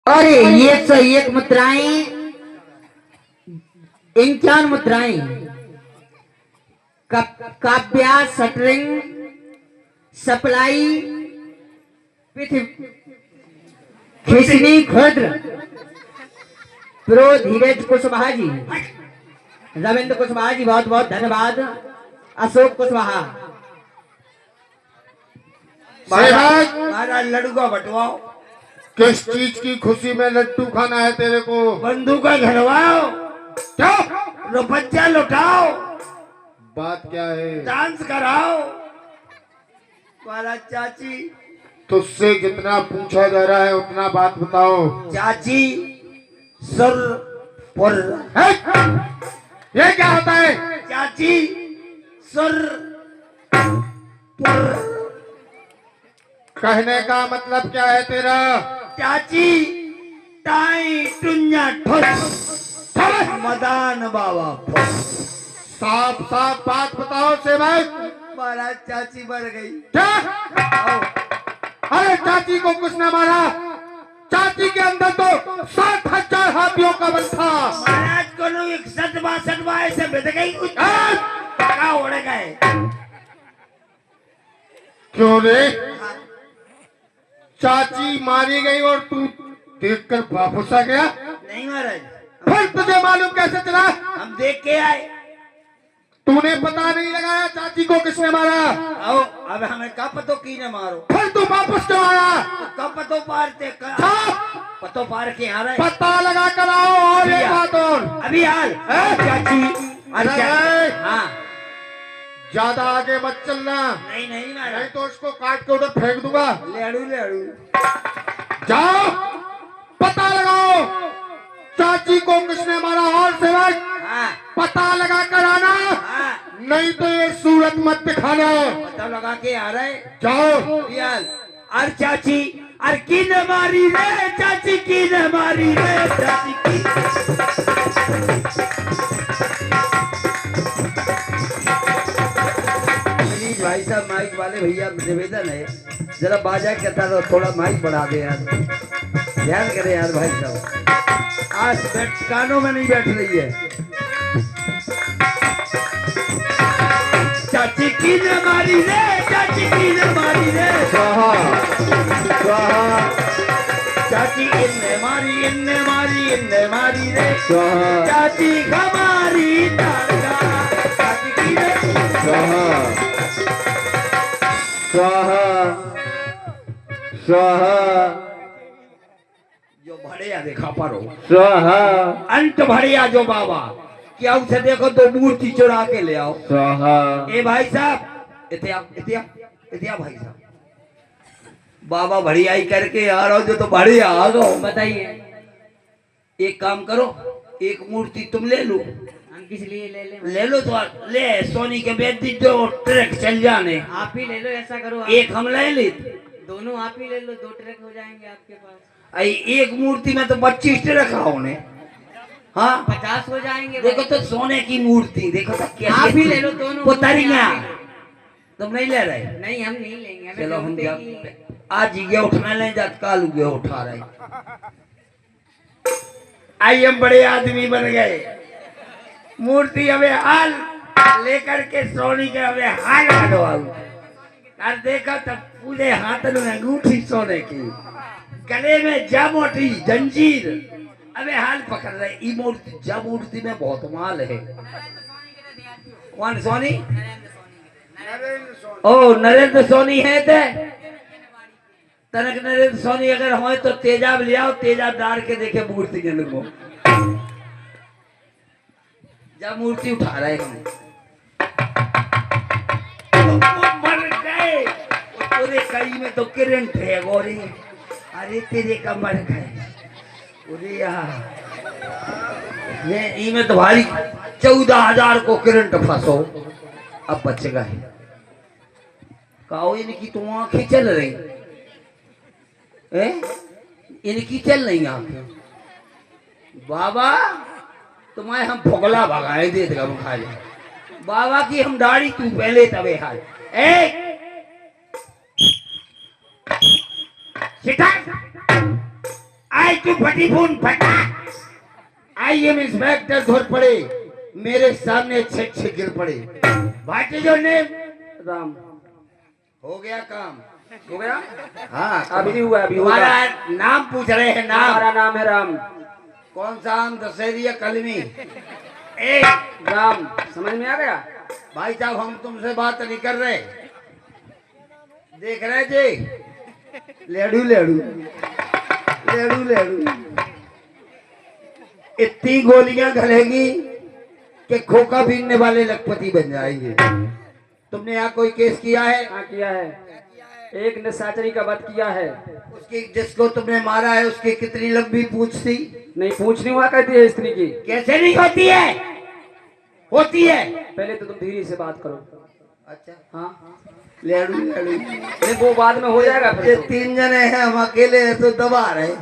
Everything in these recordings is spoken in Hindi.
अरे ये तो एक मुद्राएं, इंचान मुद्राएं, काव्या, शटरिंग, सप्लाई, खिसनी, खुद्र, प्रो धीरज कुशवाहा जी, रविंद्र कुशवाहा जी, बहुत बहुत धन्यवाद। अशोक कुशवाहा। महाराज लड्डू का बंटवाओ। किस चीज की खुशी में लड्डू खाना है तेरे को? बंदूक का घरवाओ। क्यों? रुपया लुटाओ। बात क्या है? डांस कराओ। महाराज चाची, तुझसे जितना पूछा जा रहा है उतना बात बताओ। चाची सुर पुर। ये क्या होता है? चाची सुर पुर। कहने का मतलब क्या है तेरा? चाची टाई टुन्या ठुस मदान बाबा फुस। साफ साफ बात बताओ सेवक। महाराज चाची मर गई। क्या? आओ। अरे चाची को कुछ न मारा। चाची के अंदर तो 60,000 हाथियों का बल था। महाराज को लोग एक सटवा ऐसे बिद गई कुछ पका उड़ गए। क्यों रे? चाची मारी गई और तू देखकर वापस आ गया? नहीं महाराज, फिर तुझे मालूम कैसे चला? हम देख के आए। तूने पता नहीं लगाया चाची को किसने मारा? आओ अब हमें कब पतो की न मारो। फिर तू वापस क्यों आया? कब पतो पारते पतो पार के आ रहे। पता लगा कर आओ। और एक बात और, अभी हाल चाची। अरे हाँ ज्यादा आगे मत चलना, नहीं नहीं नहीं महाराज। तो इसको काट के उधर फेंक दूंगा। लेड़ू लेड़ू। जाओ पता लगाओ चाची को किसने मारा। और सेवक हाँ पता लगा कर आना, हाँ नहीं तो ये सूरत मत दिखाना। पता लगा के आ रहे। जाओ। यार अर चाची अर की न मारी रे चाची की न मारी रे चाची की। प्लीज भाई साहब माइक वाले भैया निवेदन है जरा बाजा कहता तो थोड़ा माइक बढ़ा दे यार। ध्यान करें यार भाई साहब, आज बैठ कानों में नहीं बैठ रही है। चाची की न मारी रे चाची की न मारी रे। स्वाहा स्वाहा चाची इन्ने मारी रे स्वाहा चाची हमारी तारका। चाची की न स्वाहा स्वाहा स्वाहा जो भड़िया देखा पारो स्वाहा अंत भड़िया जो बाबा क्या उसे देखो तो मूर्ति चुरा के ले आओ। स्वाहा। ए भाई साहब इतिया इतिया इतिया भाई साहब बाबा भड़ियाई करके आ रहा हो जो तो बढ़िया आ गो। बताइए। एक काम करो, एक मूर्ति तुम ले लो। हम किस लिए ले ले लो तो ले सोनी के बेच दी जो ट्रक चल जाने। आप ही ले लो। ऐसा करो आप। एक हम ले ली। दोनों आप ही ले लो, 2 ट्रक हो जाएंगे आपके पास। एक मूर्ति में तो 25 ट्रक होने। हाँ 50 हो जाएंगे। देखो तो सोने की मूर्ति देखो तो क्या। आप ही ले लो दोनों। पुतरिया तुम नहीं ले रहे? नहीं हम नहीं लेंगे। हमें चलो हम जूते क्या की- आज ये उठना ले जात काल ये उठा रहे। आई हम बड़े आदमी बन गए। मूर्ति हमें हाल लेकर के सोनी के हमें हाल हटवाऊ। और देखा तब पूरे हाथ में अंगूठी सोने की, गले में जामोटी जंजीर। अबे हाल पकड़ रहे। ई मूर्ति जब मूर्ति में बहुत माल है। कौन सोनी? ओ नरेंद्र सोनी है ते तनक नरेंद्र सोनी अगर हो तो तेजाब ले आओ। तेजाब डाल के देखे मूर्ति के अंदर को। जब मूर्ति उठा रहे हम तो मर गए। तेरे कई में तो करंट है गोरी। अरे तेरे का मर गए। ये इनमें तो भारी 14,000 को करंट फंसो। अब बच गए। कहो इनकी तो आंखें चल रही है। इनकी चल नहीं आंखें। बाबा तुम्हें हम भोगला भगाए दे देगा खा ले। बाबा की हम दाढ़ी तू पहले तबे हाल। आई तू फटी फून फटा। आई एम इंस्पेक्टर धोर पड़े, मेरे सामने छक छक गिर पड़े। What is your name? Ram. हो गया काम? हो गया? हाँ अभी नहीं हुआ, अभी होगा। तुम्हारा नाम पूछ रहे हैं। नाम? हमारा नाम है राम। कौन सा आम, दशहरी या कलमी? ए राम, समझ में आ गया? भाई साहब हम तुमसे बात नहीं कर रहे, देख रहे जी? लेडू लेडू लेडू लेडू इतनी गोलियां घलेंगी कि खोखा बीनने वाले लखपति बन जाएंगे। तुमने यहाँ कोई केस किया है? हाँ किया है, एक निशाचरी का वध किया है। उसकी जिसको तुमने मारा है उसकी कितनी लंबी पूंछ थी? नहीं, पूछ नहीं हुआ करती है स्त्री की। कैसे नहीं होती है? होती है। पहले तो तुम धीरे से बात करो। अच्छा हाँ, लेडू लेडू नहीं वो बाद में हो जाएगा ये फिर तो। 3 जने हैं, हम अकेले हैं तो दबा रहे।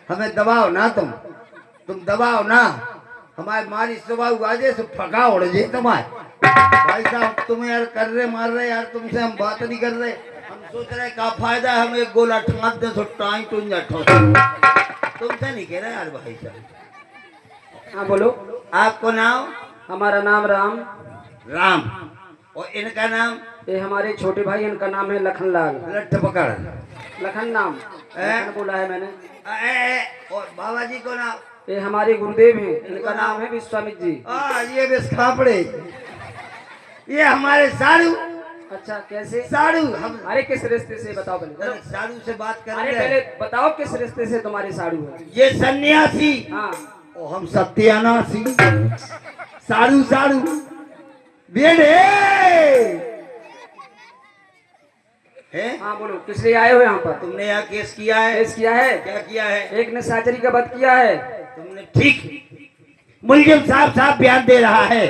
हमें दबाओ ना, तुम दबाओ ना। हमारे मारी सुबह आजे से फका उड़ जाए तुम्हारे। भाई साहब तुम यार कर रहे मार रहे यार, तुमसे हम बात नहीं कर रहे। हम सोच रहे क्या फायदा है, हम एक गोला ठमाक दे तो टाइम तुम ठो। तुमसे नहीं कह रहे यार भाई साहब। हाँ बोलो। आपको नाम? हमारा नाम राम। राम। और इनका नाम? ये हमारे छोटे भाई, इनका नाम है लखनलाल। लट्ठ पकड़। लखन नाम लखन बोला है मैंने। और बाबा जी को नाम? ये हमारे गुरुदेव हैं, इनका नाम है विश्वामित्र जी। ये बेस खापड़े, ये हमारे साड़ू। अच्छा, कैसे? साड़ू हम। अरे किस रिश्ते से बताओ पहले। साड़ू से बात कर अरे रहे पहले हैं। बताओ किस रिश्ते से तुम्हारे साड़ू है। ये सन्यासी हाँ। और हम सत्यानासी। साड़ू साड़ू बेड़े है। हाँ बोलो, किस लिए आए हो यहाँ पर? तुमने यहाँ केस किया है? केस किया है। क्या किया है? एक ने साचरी का वध किया है। तुमने ठीक। मुलजिम साहब बयान दे रहा है।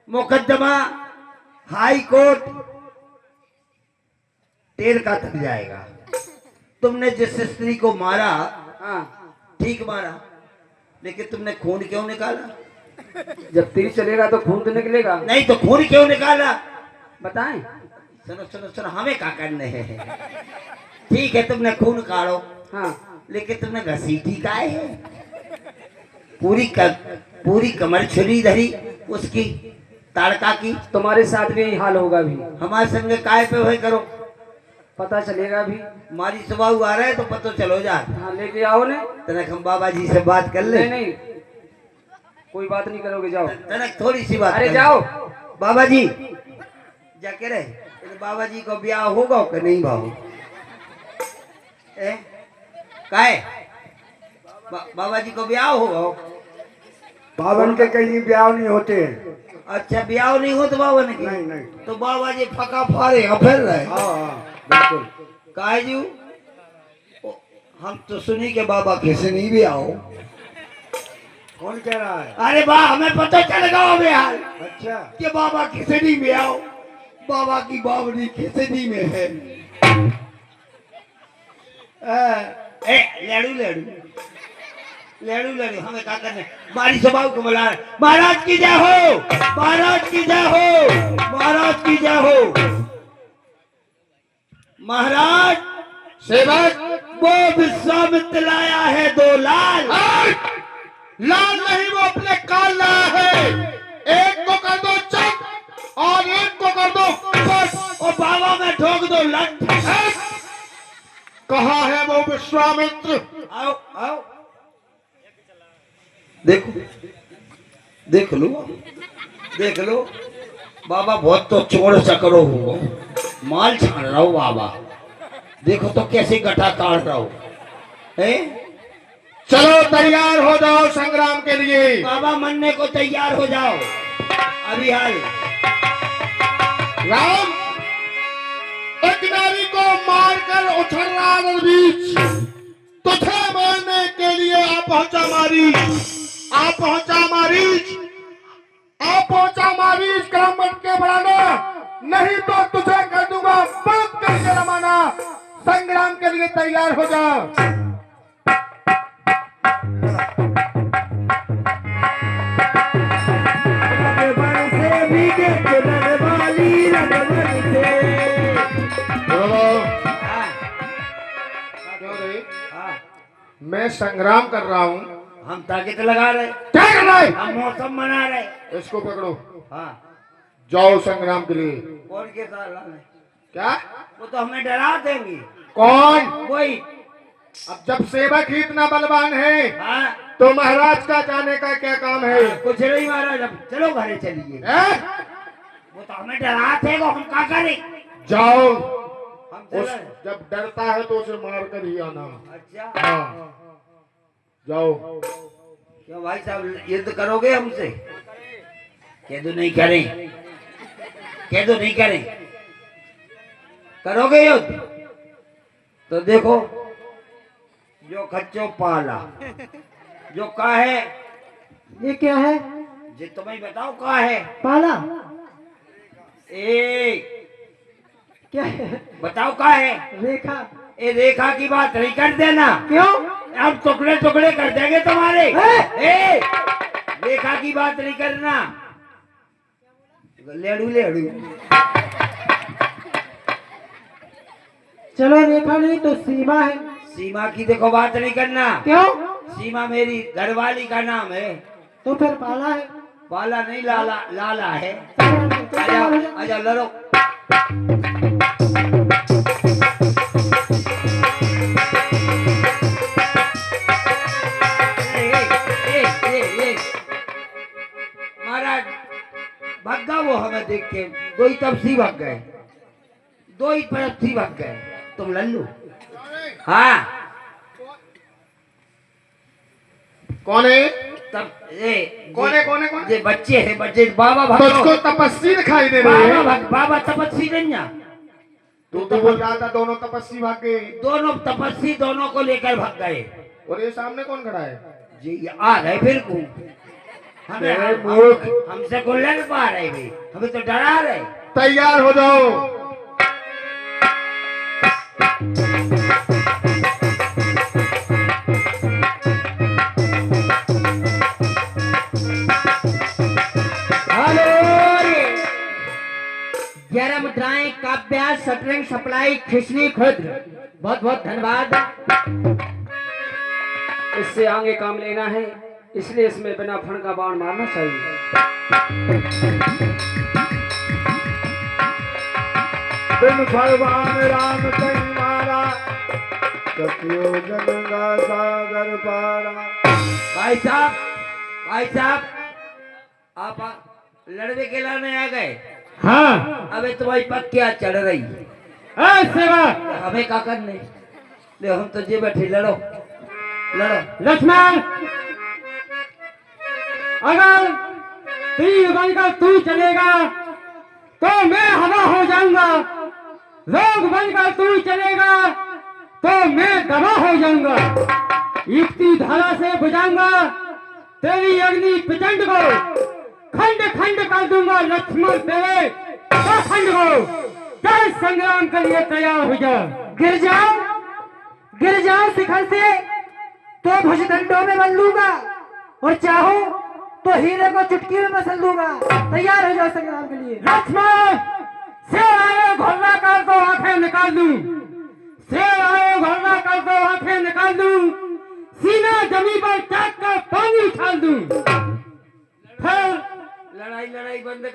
मुकदमा हाई कोर्ट टेर का तक जाएगा। तुमने जिस स्त्री को मारा, हाँ, ठीक मारा, लेकिन तुमने खून क्यों निकाला? जब तीर चलेगा तो खून तो निकलेगा। नहीं तो खून क्यों निकाला? बताएं। सुनो सुनो सुनो, हमें क्या करने हैं? ठीक है तुमने खून काढ़ो, हाँ, लेकिन तुमने घसीटी काहे है? पूरी कमर छुरी धरी उसकी ताड़का की। तुम्हारे साथ भी यही हाल होगा भी। हमारे संग काय पे वही करो, पता चलेगा भी। हमारी सुबह आ रहा है तो पता चलो जा। हाँ, लेके आओ ने। तनक हम बाबा जी से बात कर ले। नहीं नहीं, कोई बात नहीं करोगे, जाओ। तनक थोड़ी सी बात अरे कर ले। जाओ। बाबा जी जाके रहे, तो बाबा जी को ब्याह होगा कि नहीं बाबू? काहे बाबा जी को ब्याह होगा? बावन के कहीं ब्याह नहीं होते। अच्छा ब्याह नहीं हो तो बाबा ने की? नहीं नहीं। तो बाबा जी फका फारे यहाँ फिर रहे। हाँ बिल्कुल। काहे जी? हम तो सुनी के बाबा कैसे नहीं ब्याह हो। कौन कह रहा है? अरे वाह, हमें पता चल गया अबे यार अच्छा, कि बाबा खिचड़ी में आओ। बाबा की बावड़ी खिचड़ी में है। लेडू लेडू लेडू लेडू, हमें क्या करने? हमारी सभाओं को बुला रहे। महाराज की जय हो, महाराज की जय हो, महाराज की जय हो। महाराज सेवक वो विश्वामित्र लाया है 2 लाल। लाल नहीं, वो अपने काल लाया है। एक को कर दो चक और एक को कर दो पट। और बाबा में ठोक दो लट। कहा है वो विश्वामित्र? आओ आओ, देखो देख लो, देख लो। बाबा बहुत तो चोर चकरो हो, माल छान रहा हूँ बाबा। देखो तो कैसे गटा काट रहा हूँ। चलो तैयार हो जाओ संग्राम के लिए। बाबा मरने को तैयार हो जाओ अभी हाल। राम एक नारी को मारकर उछल रहा रणबीच, तुझे मारने के लिए आ पहुंचा मारीच, आ पहुंचा मारीच, आ पहुंचा मारीच। क्रम बन के बढ़ाना, नहीं तो तुझे कर दूंगा पलट करके रवाना। संग्राम के लिए तैयार हो जाओ। मैं मैं संग्राम कर रहा हूँ। हम ताकत लगा रहे, क्या कर रहा है? हम मौसम मना रहे। इसको पकड़ो, हाँ, जाओ संग्राम के लिए। कौन के साथ लाने? क्या? वो तो हमें डरा देंगे। कौन? वही। अब जब सेवक ही इतना बलवान है हाँ, तो महाराज का जाने का क्या काम है? कुछ नहीं महाराज, अब चलो घरे चलिए। हैं? वो तो हमें डराते, वो हम क्या करें? जाओ, हम उस चले। जब डरता है तो उसे मार कर ही आना। अच्छा, हाँ, जाओ। क्यों भाई साहब युद्ध करोगे हमसे? कह दो नहीं करें, कह दो नहीं करें। करोगे युद्ध तो देखो, जो खच्चो पाला, जो का है, ये क्या है? जे तुम्हें बताओ का है। पाला ए क्या है? बताओ का है। रेखा। ए रेखा की बात नहीं कर देना, क्यों? हम टुकड़े टुकड़े कर देंगे तुम्हारे। ए! ए रेखा की बात नहीं करना, लेड़ू लेड़ू। चलो रेखा नहीं तो सीमा है। सीमा की देखो बात नहीं करना। क्यों? सीमा मेरी घरवाली का नाम है। तो फिर पाला है। पाला नहीं, लाला, लाला है। तो आजा पाला है। आजा लड़ो। महाराज भगा वो हमें देख के, दो ही तपसी भाग गए, दो ही परपसी भाग गए। तुम लल्लू। हाँ, कौन है? तब ए कौन है? कौन है? कौन? ये बच्चे हैं, बच्चे। बाबा भगो, तुझको तपस्वी दिखाई दे रहे बाबा हैं। बाबा तपस्वी नहीं है। तू तो बोल रहा था दोनों तपस्वी भाग गए। दोनों तपस्वी दोनों को लेकर भाग गए। और ये सामने कौन खड़ा है? जी ये आ गए फिर को हमें, ए, मूर्ख। हमसे को लड़ पा रहे भी, हमें तो डरा रहे। तैयार हो जाओ। ग्यारह मुद्राएं, काव्य, शटरंज, सप्लाई, खिसनी, खुद। बहुत बहुत धन्यवाद। इससे आगे काम लेना है, इसलिए इसमें बिना फण का बाण मारना चाहिए। बिन भगवान राम कहीं मारा, कपियो गंगा सागर पारा। भाई साहब, भाई साहब, आप लड़वे के लाने आ गए। हाँ। अबे तुम्हारी पग क्या चढ़ रही? सेवा। हमें क्या करने? ले हम तो जे बैठे, लड़ो लड़ो। लक्ष्मण, अगर तीर बनकर तू चलेगा तो मैं हवा हो जाऊंगा, रोग बनकर तू चलेगा तो मैं दवा हो जाऊंगा, युक्ति धारा से बुझाऊंगा तेरी अग्नि प्रचंड को, खंड खंड कर दूंगा लक्ष्मण तेरे खंड को। जय संग्राम के लिए तैयार हो जाओ। गिर जाओ शिखर से तो भुजदंडों में बन लूंगा, और चाहो तो हीरे को चुटकी में मसल दूंगा। तैयार हो जाओ संग्राम के लिए। लक्ष्मण, शेर आए घोड़ना कर दो आंखें निकाल दूं, शेर आए घोड़ना कर दो आंखें निकाल दूं, सीना जमी पर चाक कर पानी उछाल दूं। फिर लड़ाई लड़ाई बंद कर।